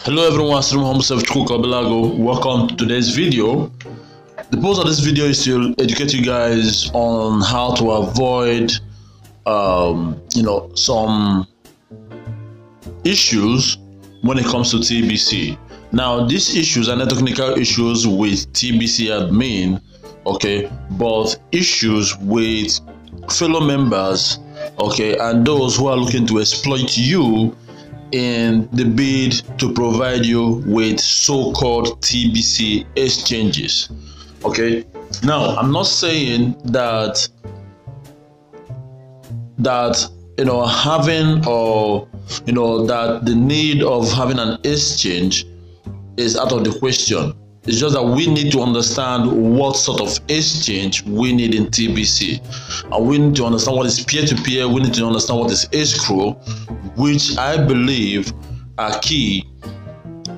Hello everyone, welcome to today's video. The purpose of this video is to educate you guys on how to avoid some issues when it comes to TBC. Now these issues are not technical issues with TBC admin, okay, but issues with fellow members, okay, and those who are looking to exploit you in the bid to provide you with so-called TBC exchanges. Okay, now I'm not saying that having that the need of having an exchange is out of the question. It's just that we need to understand what sort of exchange we need in TBC. And we need to understand what is peer-to-peer. We need to understand what is escrow, which I believe are key.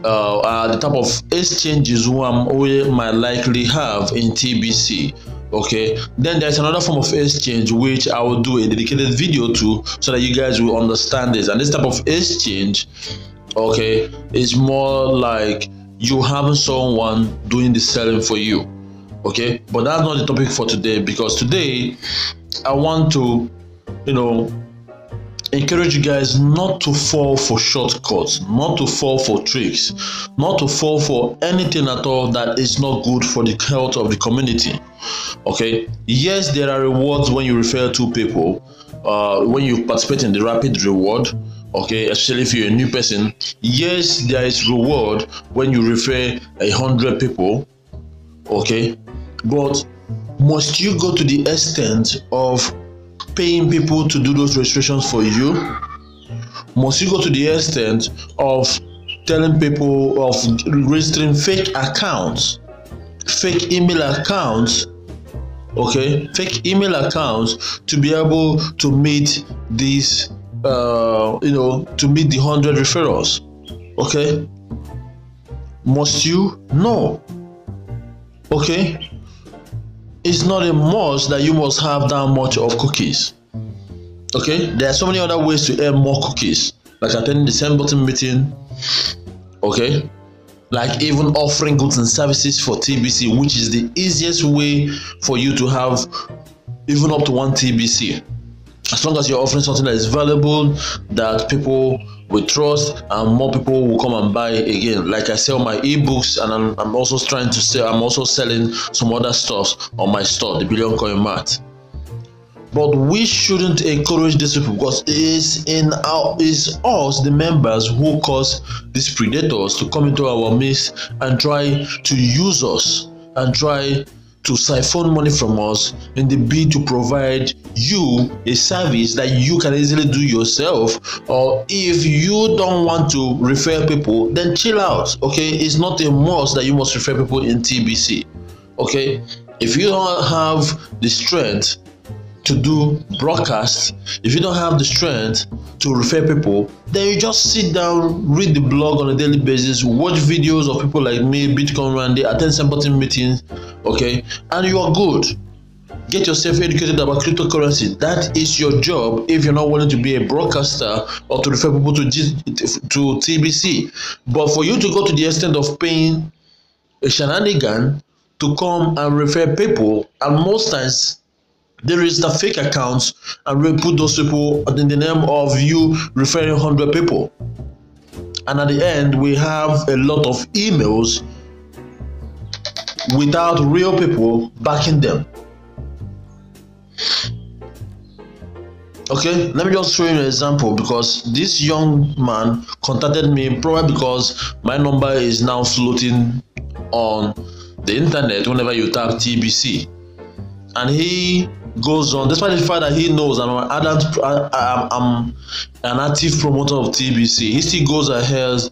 Are the type of exchanges we might likely have in TBC. Okay, then there's another form of exchange which I will do a dedicated video to, so that you guys will understand this. And this type of exchange, okay, is more like you having someone doing the selling for you. Okay, but that's not the topic for today, because today I want to encourage you guys not to fall for shortcuts, not to fall for tricks, not to fall for anything at all that is not good for the health of the community. Okay, yes, there are rewards when you refer to people, when you participate in the rapid reward. Okay, especially if you're a new person. Yes, there is reward when you refer 100 people. Okay, but must you go to the extent of paying people to do those registrations for you? Must you go to the extent of telling people of registering fake accounts, fake email accounts, okay, fake email accounts to be able to meet these to meet the 100 referrals? Okay, must you? No. Okay, it's not a must that you must have that much of cookies. Okay, there are so many other ways to earn more cookies, like attending the same button meeting. Okay, like even offering goods and services for TBC, which is the easiest way for you to have even up to 1 TBC. As long as you're offering something that is valuable, that people will trust, and more people will come and buy again. Like I sell my ebooks, and I'm also trying to sell. I'm also selling some other stuff on my store, the Billion Coin Mart. But we shouldn't encourage these people, because it's us, the members, who cause these predators to come into our midst and try to use us and try to siphon money from us in the bid to provide you a service that you can easily do yourself. Or if you don't want to refer people, then chill out. Okay, it's not a must that you must refer people in TBC. Okay, if you don't have the strength to do broadcasts, if you don't have the strength to refer people, then you just sit down, read the blog on a daily basis, watch videos of people like me, Bitcoin Randy, attend some button meetings, okay, and you are good. Get yourself educated about cryptocurrency. That is your job if you're not willing to be a broadcaster or to refer people to TBC. But for you to go to the extent of paying a shenanigan to come and refer people, and most times there is the fake accounts, and we put those people in the name of you referring 100 people, and at the end we have a lot of emails without real people backing them. Okay, let me just show you an example, because this young man contacted me probably because my number is now floating on the internet whenever you tap TBC, and he goes on, despite the fact that he knows I'm an active promoter of TBC, he still goes ahead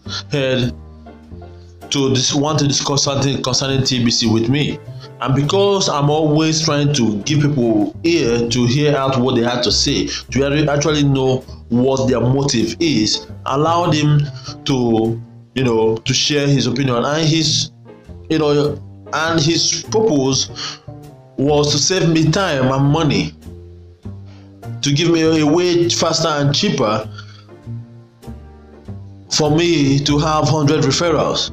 to want to discuss something concerning TBC with me. And because I'm always trying to give people ear to hear out what they have to say, to actually know what their motive is, allow him to to share his opinion, and his purpose was to save me time and money, to give me a way faster and cheaper for me to have 100 referrals.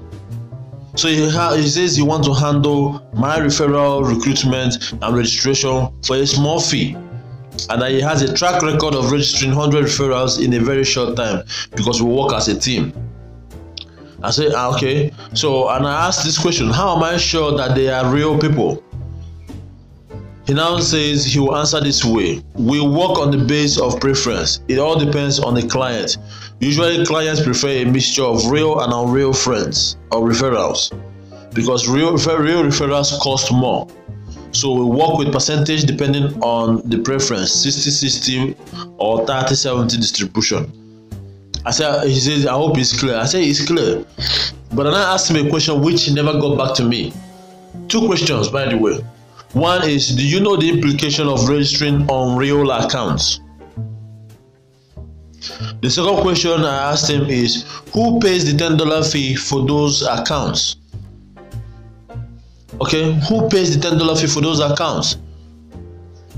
So he says he wants to handle my referral, recruitment, and registration for a small fee. And that he has a track record of registering 100 referrals in a very short time because we work as a team. I said, okay. So, and I asked this question, how am I sure that they are real people? He now says he will answer this way. We work on the basis of preference. It all depends on the client. Usually clients prefer a mixture of real and unreal friends or referrals because real referrals cost more. So we work with percentage depending on the preference, 60-60 or 30-70 distribution. He says, I hope it's clear. I say it's clear. But then I asked him a question which he never got back to me. 2 questions, by the way. One is, do you know the implication of registering on real accounts? The second question I asked him is, who pays the $10 fee for those accounts? Okay, who pays the $10 fee for those accounts?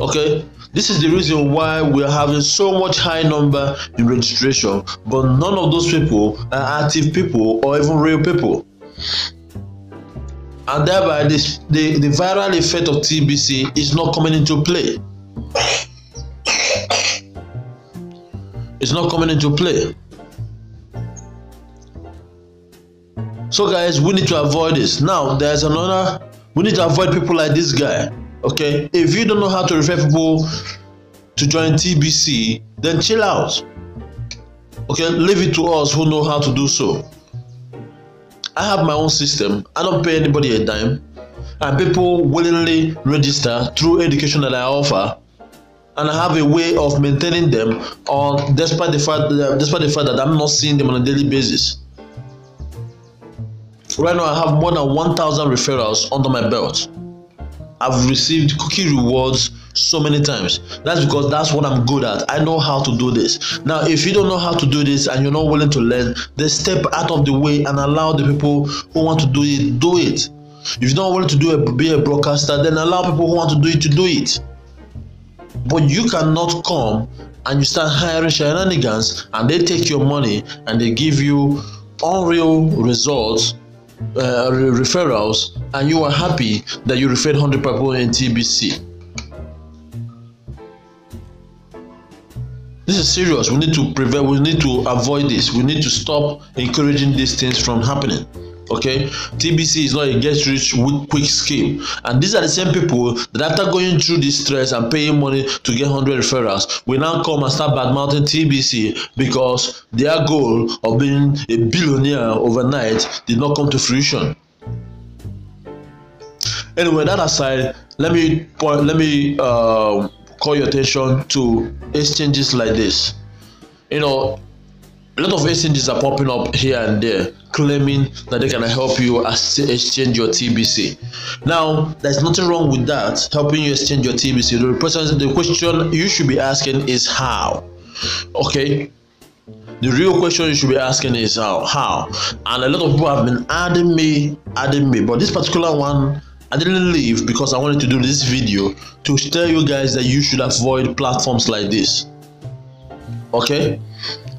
Okay, this is the reason why we are having so much high number in registration, but none of those people are active people or even real people. And thereby the viral effect of TBC is not coming into play. It's not coming into play. So guys, we need to avoid this. Now there's another, we need to avoid people like this guy. Okay, if you don't know how to refer people to join TBC, then chill out. Okay, leave it to us who know how to do so. I have my own system. I don't pay anybody a dime, and people willingly register through education that I offer, and I have a way of maintaining them despite the fact that I'm not seeing them on a daily basis. Right now I have more than 1,000 referrals under my belt. I've received cookie rewards so many times. That's because that's what I'm good at. I know how to do this. Now, if you don't know how to do this and you're not willing to learn, then step out of the way and allow the people who want to do it, do it. If you're not willing to be a broadcaster, then allow people who want to do it to do it. But you cannot come and you start hiring shenanigans and they take your money and they give you unreal results, referrals, and you are happy that you referred 100 people in TBC. This is serious. We need to prevent, we need to avoid this. We need to stop encouraging these things from happening. Okay, TBC is not a get rich quick scheme, and these are the same people that after going through this stress and paying money to get 100 referrals will now come and start badmouthing TBC because their goal of being a billionaire overnight did not come to fruition. Anyway, that aside, let me call your attention to exchanges like this. You know, a lot of exchanges are popping up here and there claiming that they can help you exchange your TBC. Now, there's nothing wrong with that, helping you exchange your TBC. The question you should be asking is how. Okay? The real question you should be asking is how. And a lot of people have been adding me, but this particular one, I didn't leave because I wanted to do this video to tell you guys that you should avoid platforms like this. Okay?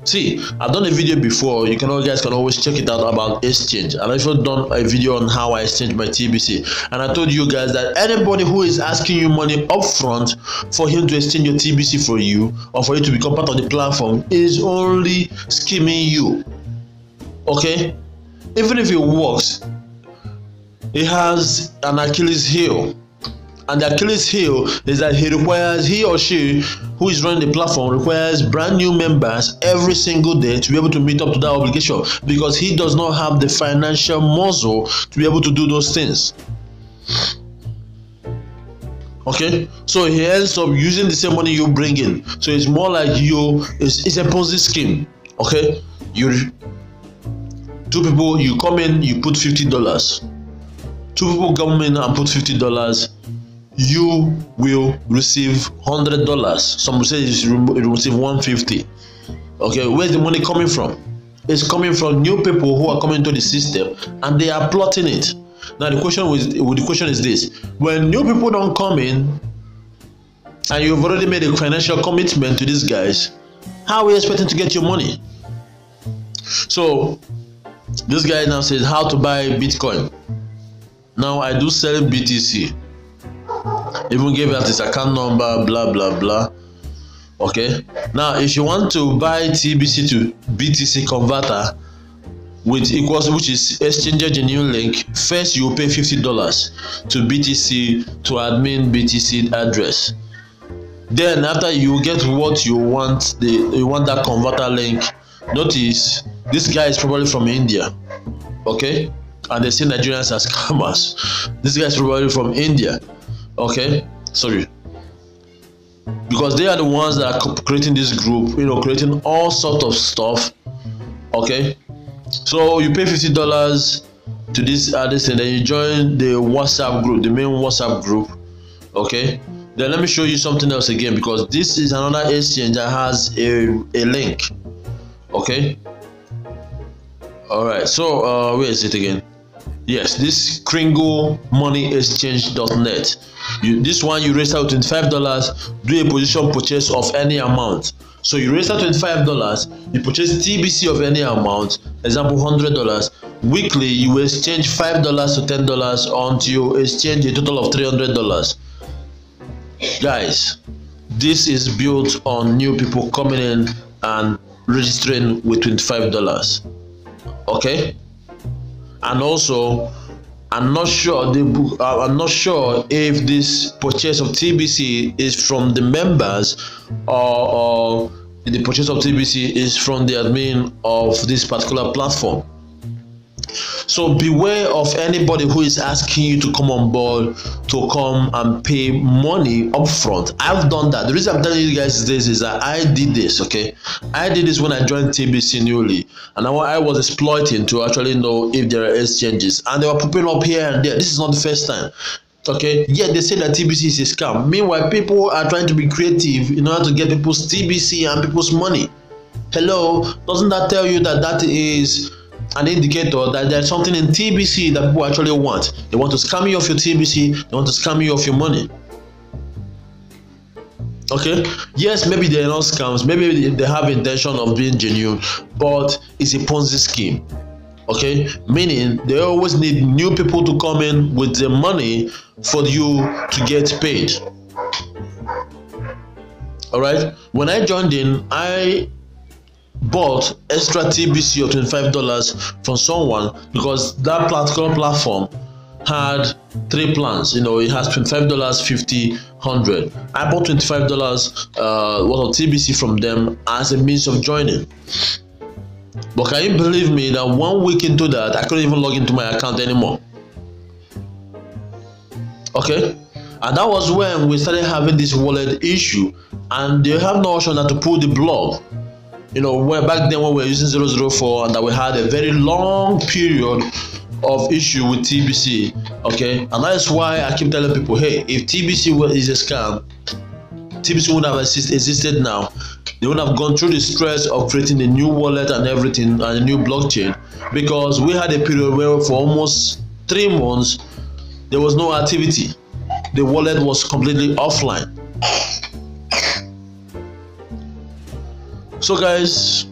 See, I've done a video before. You guys can always check it out about exchange. And I've also done a video on how I exchange my TBC. And I told you guys that anybody who is asking you money upfront for him to exchange your TBC for you or for you to become part of the platform is only scheming you. Okay? Even if it works, it has an Achilles heel. And the Achilles heel is that he or she who is running the platform requires brand new members every single day to be able to meet up to that obligation, because he does not have the financial muscle to be able to do those things. Okay, so he ends up using the same money you bring in. So it's more like it's a Ponzi scheme. Okay, two people, you come in, you put $50. Two people come in and put $50. You will receive $100. Some will say you will receive $150. Okay, where's the money coming from? It's coming from new people who are coming into the system and they are plotting it. Now the question is this: when new people don't come in and you've already made a financial commitment to these guys, how are we expecting to get your money? So this guy now says how to buy Bitcoin. Now I do sell BTC. Even gave us his account number, blah blah blah. Okay. Now if you want to buy TBC to BTC converter with equals, which is exchange genuine link, first you pay $50 to BTC to admin BTC address. Then after you get what you want, you want that converter link. Notice this guy is probably from India, okay, and they see Nigerians as scammers. This guy is probably from India, okay, sorry, because they are the ones that are creating this group, creating all sorts of stuff, okay. So you pay $50 to this address, and then you join the WhatsApp group, the main WhatsApp group, okay. Then let me show you something else again, because this is another exchange that has a link, okay. All right, so where is it again? Yes, this Kringle.cash. This one you register with $25, do a position purchase of any amount. So you register $25, you purchase TBC of any amount, example $100. Weekly you exchange $5 to $10 until you exchange a total of $300. Guys, this is built on new people coming in and registering with $25, okay. And also I'm not sure if this purchase of TBC is from the members or the purchase of TBC is from the admin of this particular platform. So beware of anybody who is asking you to come on board to come and pay money upfront. I've done that. The reason I'm telling you guys this is that I did this, okay. I did this when I joined TBC newly, and I was exploiting to actually know if there are exchanges, and they were popping up here and there. This is not the first time, okay. Yeah, they say that TBC is a scam. Meanwhile, people are trying to be creative in order to get people's TBC and people's money. Hello, doesn't that tell you that that is an indicator that there's something in TBC that people actually want? They want to scam you of your TBC, they want to scam you of your money. Okay, yes, maybe they're not scams, maybe they have intention of being genuine, but it's a Ponzi scheme. Okay, meaning they always need new people to come in with the money for you to get paid. All right, when I joined in, I bought extra TBC of $25 from someone because that particular platform had 3 plans. It has $25, $50, $100. I bought $25 worth of TBC from them as a means of joining. But can you believe me that 1 week into that, I couldn't even log into my account anymore? Okay, and that was when we started having this wallet issue, and they have no option than to pull the blog. Back then when we were using 004, and that we had a very long period of issue with TBC, okay. And that's why I keep telling people, hey, if TBC is a scam, TBC would have existed now. They would have gone through the stress of creating a new wallet and everything and a new blockchain, because we had a period where for almost 3 months there was no activity. The wallet was completely offline. So guys,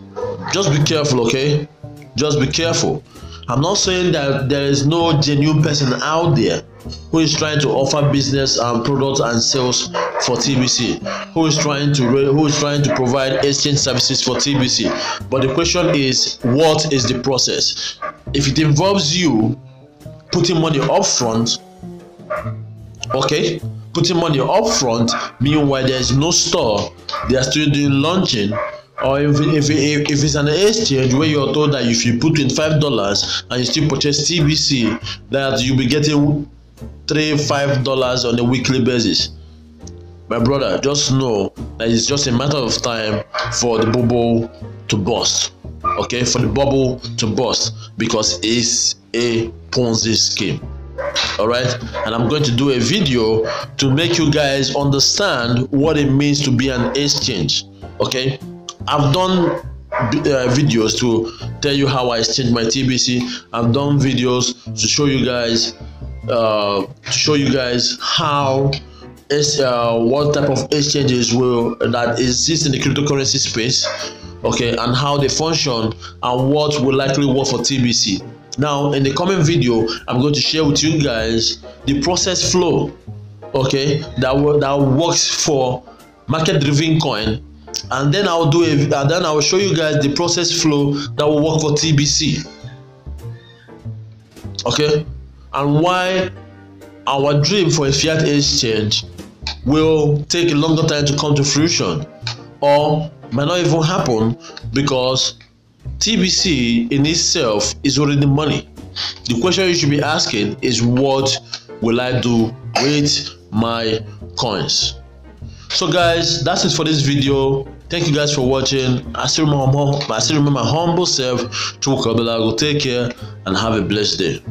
just be careful, okay? Just be careful. I'm not saying that there is no genuine person out there who is trying to offer business and products and sales for TBC, who is trying to provide exchange services for TBC. But the question is, what is the process? If it involves you putting money up front, okay, putting money up front, meanwhile there is no store, they are still doing launching. Or if it's an exchange where you're told that if you put $25 and you still purchase TBC, that you'll be getting $3-5 on a weekly basis, my brother, just know that it's just a matter of time for the bubble to burst. Okay, for the bubble to burst, because it's a Ponzi scheme. All right, and I'm going to do a video to make you guys understand what it means to be an exchange. Okay, I've done videos to tell you how I exchange my TBC. I've done videos to show you guys how what type of exchanges that exist in the cryptocurrency space. okay, and how they function and what will likely work for TBC. Now in the coming video, I'm going to share with you guys the process flow, okay, that works for market driven coin, and then I will show you guys the process flow that will work for TBC, okay, and why our dream for a fiat exchange will take a longer time to come to fruition, or might not even happen, because TBC in itself is already money. The question you should be asking is, what will I do with my coins? So guys, that's it for this video. Thank you guys for watching. I still remember my humble self. Take care and have a blessed day.